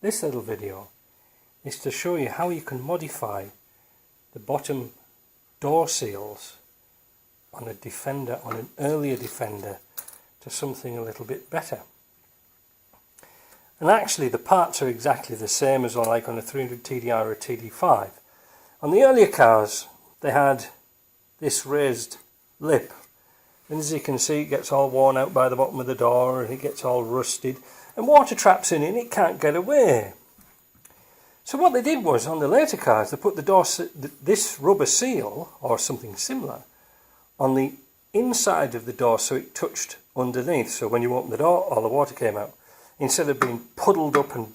This little video is to show you how you can modify the bottom door seals on a Defender, on an earlier Defender, to something a little bit better. And actually the parts are exactly the same as like on a 300 TDI or a TD5. On the earlier cars they had this raised lip, and as you can see it gets all worn out by the bottom of the door and it gets all rusted and water traps in it and it can't get away. So what they did was, on the later cars, they put the door, this rubber seal or something similar on the inside of the door so it touched underneath, so when you opened the door all the water came out instead of being puddled up and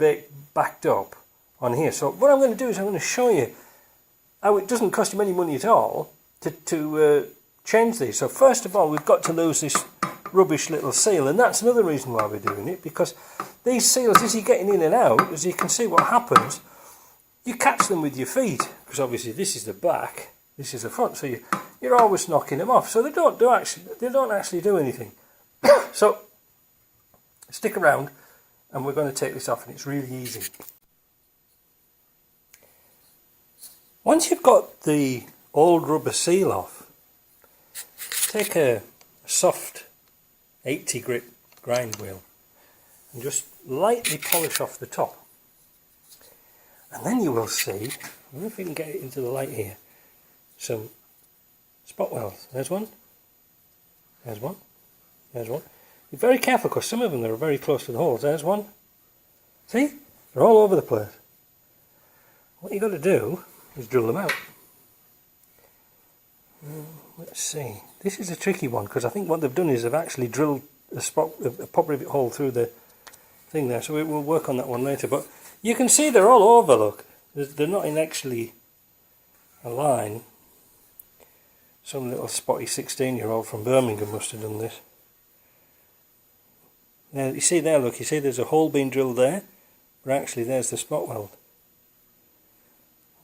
backed up on here. So what I'm going to do is I'm going to show you how it doesn't cost you any money at all to change these. So first of all, we've got to lose this rubbish little seal, and that's another reason why we're doing it, because these seals, as you're getting in and out, as you can see what happens, you catch them with your feet, because obviously this is the back, this is the front, so you're always knocking them off. So they don't actually do anything. So stick around and we're going to take this off, and it's really easy. Once you've got the old rubber seal off, take a soft 80 grit grind wheel and just lightly polish off the top, and then you will see, I wonder if we can get it into the light here, some spot welds. There's one, there's one, there's one. Be very careful because some of them are very close to the holes. There's one. See? They're all over the place. What you've got to do is drill them out. Let's see. This is a tricky one because I think what they've done is they've actually drilled a pop rivet hole through the thing there. So we'll work on that one later. But you can see they're all over, look. They're not in actually a line. Some little spotty 16-year-old from Birmingham must have done this. Now you see there, look, you see there's a hole being drilled there, but actually there's the spot weld.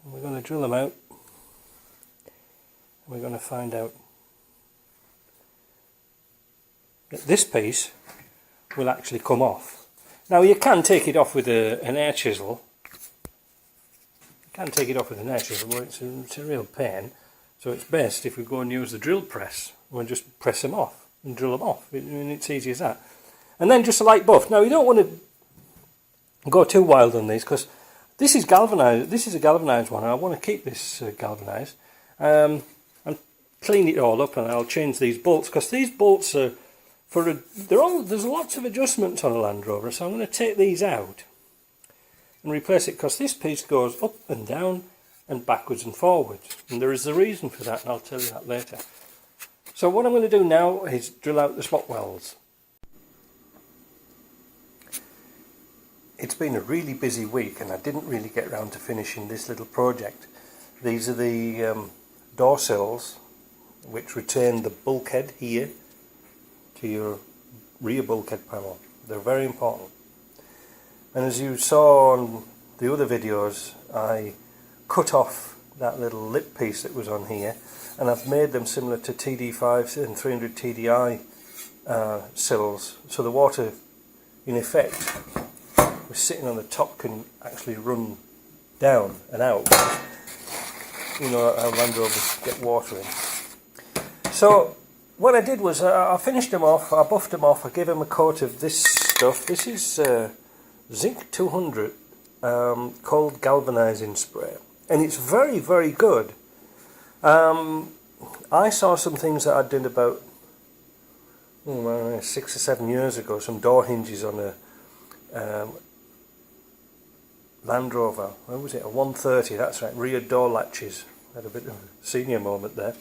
And we're going to drill them out, and we're going to find out that this piece will actually come off. Now you can take it off with an air chisel. You can take it off with an air chisel, but it's a real pain. So it's best if we go and use the drill press and just press them off and drill them off. It's easy as that. And then just a light buff. Now you don't want to go too wild on these because this is galvanized. This is a galvanized one, and I want to keep this galvanized. And clean it all up, and I'll change these bolts because these bolts are there's lots of adjustments on a Land Rover. So I'm going to take these out and replace it because this piece goes up and down and backwards and forwards, and there is a reason for that, and I'll tell you that later. So what I'm going to do now is drill out the spot welds. It's been a really busy week and I didn't really get around to finishing this little project. These are the door sills which retain the bulkhead here to your rear bulkhead panel. They're very important. And as you saw on the other videos, I cut off that little lip piece that was on here, and I've made them similar to TD5s and 300 TDI sills, so the water in effect sitting on the top can actually run down and out. You know how Land Rovers get water in. So what I did was I finished them off, I buffed them off, I gave them a coat of this stuff. This is Zinc 200 cold galvanizing spray, and it's very, very good. I saw some things that I did about 6 or 7 years ago, some door hinges on a Land Rover, when was it, a 130, that's right, rear door latches. Had a bit of a senior moment there.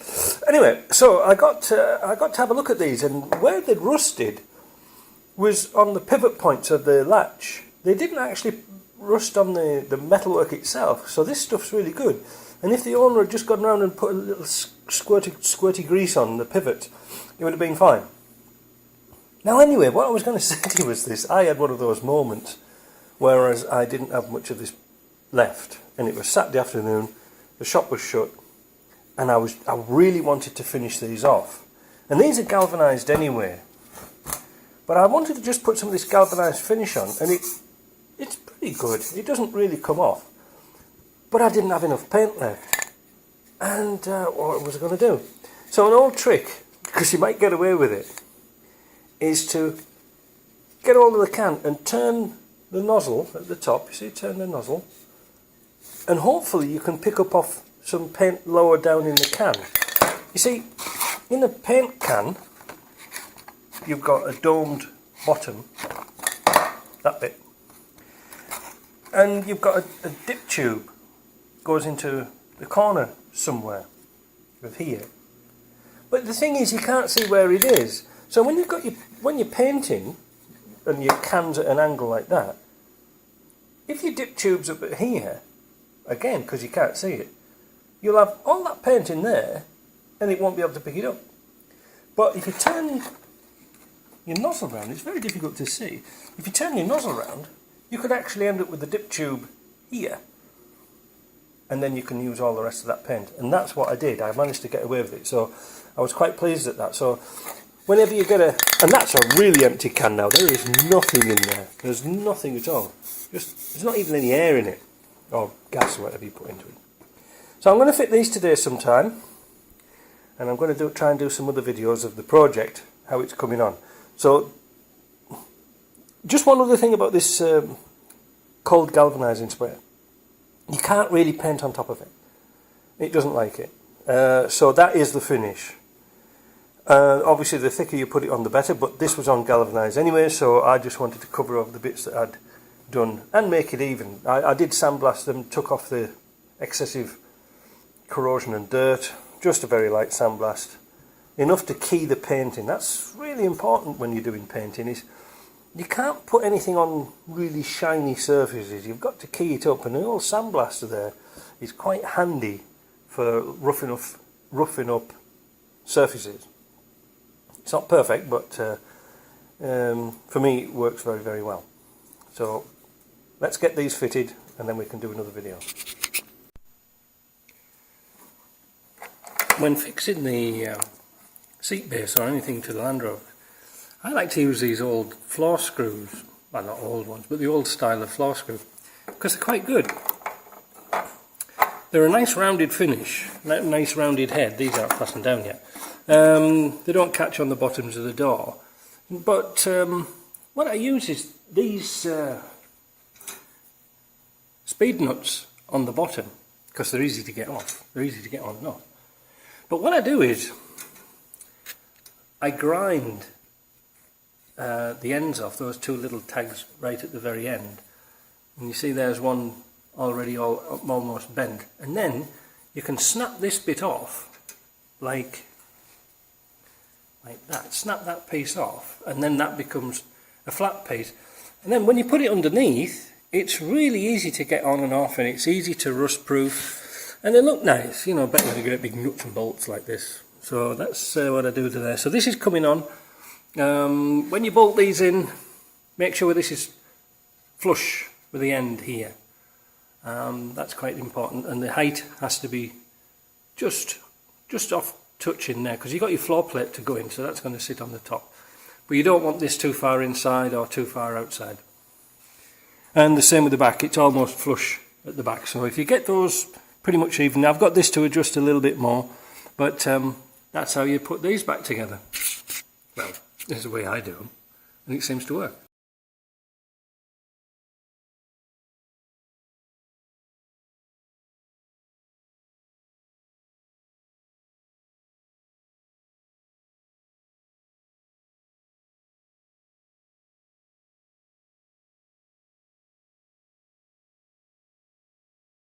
Anyway, so I got to have a look at these, and where they'd rusted was on the pivot points of the latch. They didn't actually rust on the metalwork itself, so this stuff's really good. And if the owner had just gone around and put a little squirty grease on the pivot, it would have been fine. Now anyway, what I was going to say to you was this. I had one of those moments whereas I didn't have much of this left, and it was Saturday afternoon, the shop was shut, and I really wanted to finish these off. And these are galvanised anyway, but I wanted to just put some of this galvanised finish on, and it's pretty pretty good. It doesn't really come off. But I didn't have enough paint left. And what was I going to do? So an old trick, because you might get away with it, is to get hold of the can and turn the nozzle at the top. You see, turn the nozzle. And hopefully you can pick up off some paint lower down in the can. You see, in a paint can, you've got a domed bottom, that bit. And you've got a dip tube, goes into the corner somewhere, of here. But the thing is, you can't see where it is. So when you're painting, and your can's at an angle like that, if your dip tube's up at here, again, because you can't see it, you'll have all that paint in there, and it won't be able to pick it up. But if you turn your nozzle round, it's very difficult to see. If you turn your nozzle round, you could actually end up with the dip tube here, and then you can use all the rest of that paint. And that's what I did. I managed to get away with it, so I was quite pleased at that. So whenever you get and that's a really empty can now, there is nothing in there. There's nothing at all. There's not even any air in it, or gas or whatever you put into it. So I'm going to fit these today sometime, and I'm going to try and do some other videos of the project, how it's coming on. So just one other thing about this cold galvanising spray. You can't really paint on top of it. It doesn't like it. So that is the finish. Obviously the thicker you put it on the better, but this was on galvanised anyway, so I just wanted to cover over the bits that I'd done and make it even. I did sandblast them, took off the excessive corrosion and dirt, just a very light sandblast, enough to key the painting. That's really important when you're doing painting, is you can't put anything on really shiny surfaces. You've got to key it up, and the old sandblaster there is quite handy for roughing up surfaces. It's not perfect, but for me it works very, very well. So let's get these fitted, and then we can do another video. When fixing the seat base or anything to the Land Rover, I like to use these old floor screws. Well, not old ones, but the old style of floor screw, because they're quite good. They're a nice rounded finish, nice rounded head. These aren't fastened down yet. They don't catch on the bottoms of the door. But what I use is these speed nuts on the bottom, because they're easy to get off. They're easy to get on and off. But what I do is I grind the ends off, those two little tags right at the very end. And you see there's one already almost bent. And then you can snap this bit off like that. Snap that piece off, and then that becomes a flat piece. And then when you put it underneath, it's really easy to get on and off, and it's easy to rust proof, and they look nice, you know, better than great big nuts and bolts like this. So that's what I do to there. So this is coming on. When you bolt these in, make sure this is flush with the end here. That's quite important, and the height has to be just off touching there, because you've got your floor plate to go in, so that's going to sit on the top. But you don't want this too far inside or too far outside. And the same with the back, it's almost flush at the back. So if you get those pretty much even, I've got this to adjust a little bit more, but that's how you put these back together. Well, this is the way I do them, and it seems to work.